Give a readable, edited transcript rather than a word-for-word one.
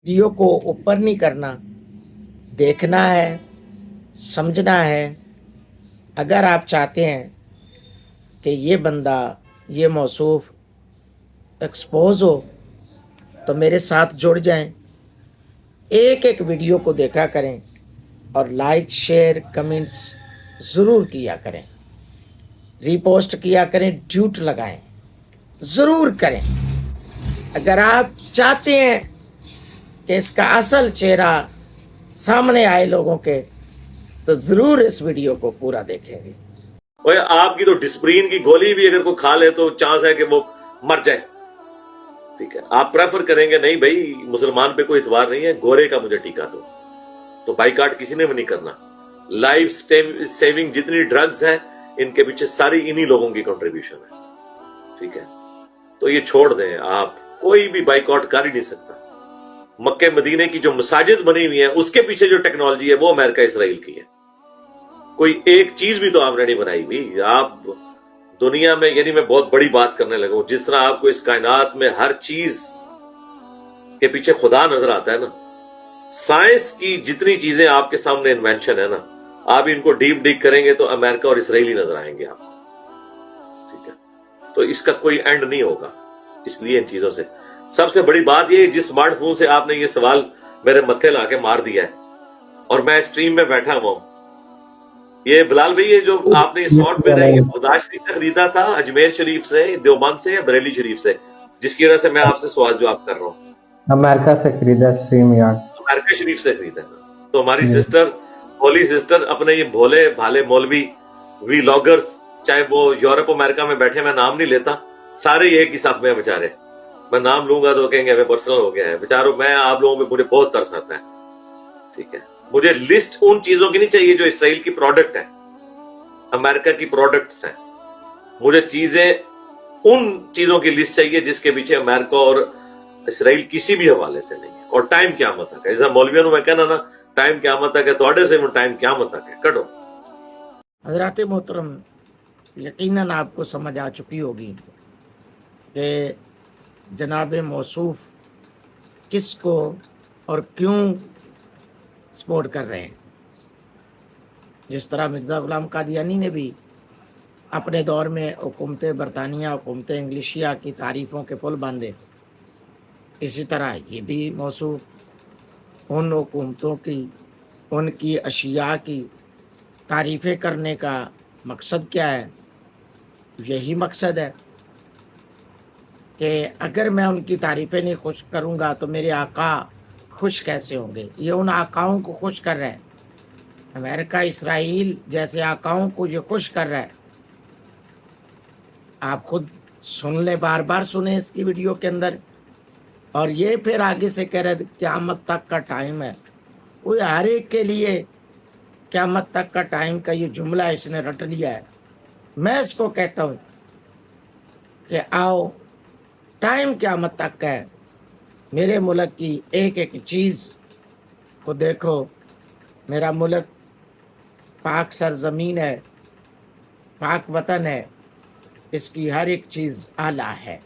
Video को ऊपर नहीं करना, देखना है, समझना है। अगर आप चाहते हैं कि ये बंदा, ये मौसूफ एक्सपोज हो, तो मेरे साथ जुड़ जाएं। एक एक वीडियो को देखा करें और लाइक, शेयर, कमेंट्स ज़रूर किया करें, रीपोस्ट किया करें, ट्वीट लगाएं, ज़रूर करें। अगर आप चाहते हैं कि इसका असल चेहरा सामने आए लोगों के, तो ज़रूर इस वीडियो को पूरा देखेंगे। और आपकी तो डिस्प्रीन की गोली भी अगर कोई खा ले तो चांस है कि वो मर जाए। ठीक है, आप प्रेफर करेंगे नहीं भाई मुसलमान पे कोई इतवार नहीं है, गोरे का मुझे टीका दो, तो बाइकाट किसी ने भी नहीं करना। लाइफ सेविंग जितनी ड्रग्स हैं इनके पीछे सारी इन्हीं लोगों की कंट्रीब्यूशन है। ठीक है, तो ये छोड़ दें, आप कोई भी बाइकआउट कर ही नहीं सकता। मक्के मदीने की जो मसाजिद बनी हुई है उसके पीछे जो टेक्नोलॉजी है वो अमेरिका इसराइल की है। कोई एक चीज भी तो आपने नहीं बनाई हुई। आप दुनिया में, यानी मैं बहुत बड़ी बात करने लगा हूं, जिस तरह आपको इस कायनात में हर चीज के पीछे खुदा नजर आता है ना, साइंस की जितनी चीजें आपके सामने इन्वेंशन है ना, आप इनको डीप डीप करेंगे तो अमेरिका और इसराइल नजर आएंगे आपको। ठीक है, तो इसका कोई एंड नहीं होगा। इसलिए इन चीजों से सबसे बड़ी बात ये, जिस स्मार्टफोन से आपने ये सवाल मेरे मत्थे ला के मार दिया है और मैं स्ट्रीम में बैठा हुआ हूं, ये बिलाल भाई, ये जो आपने सॉफ्टवेयर है ये खुदा शरीफ से खरीदा था, अजमेर शरीफ से, देवबंद से या बरेली शरीफ से, जिसकी वजह से मैं आपसे सवाल जवाब कर रहा हूँ? अमेरिका से खरीदा, स्ट्रीम यार्ड अमेरिका शरीफ से खरीदा। तो हमारी सिस्टर, होली सिस्टर, अपने ये भोले भाले मौलवी वीलॉगर्स, चाहे वो यूरोप अमेरिका में बैठे, मैं नाम नहीं लेता, सारे एक ही साथ में बेचारे, मैं नाम लूंगा तो कहेंगे हमें पर्सनल हो गया है बेचारों। मैं आप लोगों पे मुझे बहुत तरस आता है। ठीक है, मुझे लिस्ट उन चीजों की नहीं चाहिए जो इसराइल की प्रोडक्ट है, अमेरिका की प्रोडक्ट्स हैं। मुझे चीजें, उन चीजों की लिस्ट चाहिए जिसके पीछे अमेरिका और इसराइल किसी भी हवाले से नहीं है। और टाइम क़यामत तक है, जैसा मौलवियों ने मैं कहना ना, टाइम क़यामत तक है, थोड़े से टाइम क़यामत तक है, कटो। हजरात मोहतरम, यकीनन आपको समझ आ चुकी होगी कि जनाब मौसूफ किसको और क्यों सपोर्ट कर रहे हैं। जिस तरह मिर्ज़ा ग़ुलाम कादियानी ने भी अपने दौर में हुकूमत बरतानिया, हुकूमत इंग्लिशिया की तारीफ़ों के पुल बांधे, इसी तरह ये भी मौसूफ उन हुकूमतों की, उनकी अशिया की तारीफ़ें करने का मकसद क्या है? यही मकसद है कि अगर मैं उनकी तारीफ़ें नहीं खुश करूँगा तो मेरे आका खुश कैसे होंगे। ये उन आकाओं को खुश कर रहा है, अमेरिका, इसराइल जैसे आकाओं को ये खुश कर रहा है। आप खुद सुन लें, बार बार सुने इसकी वीडियो के अंदर। और ये फिर आगे से कह रहे थे क़यामत तक का टाइम है। वो हर एक के लिए क़यामत तक का टाइम का ये जुमला इसने रट लिया है। मैं इसको कहता हूँ कि आओ, टाइम क़यामत तक का है। मेरे मुल्क की एक एक चीज़ को देखो। मेरा मुल्क पाक सरज़मीन है, पाक वतन है, इसकी हर एक चीज़ आला है।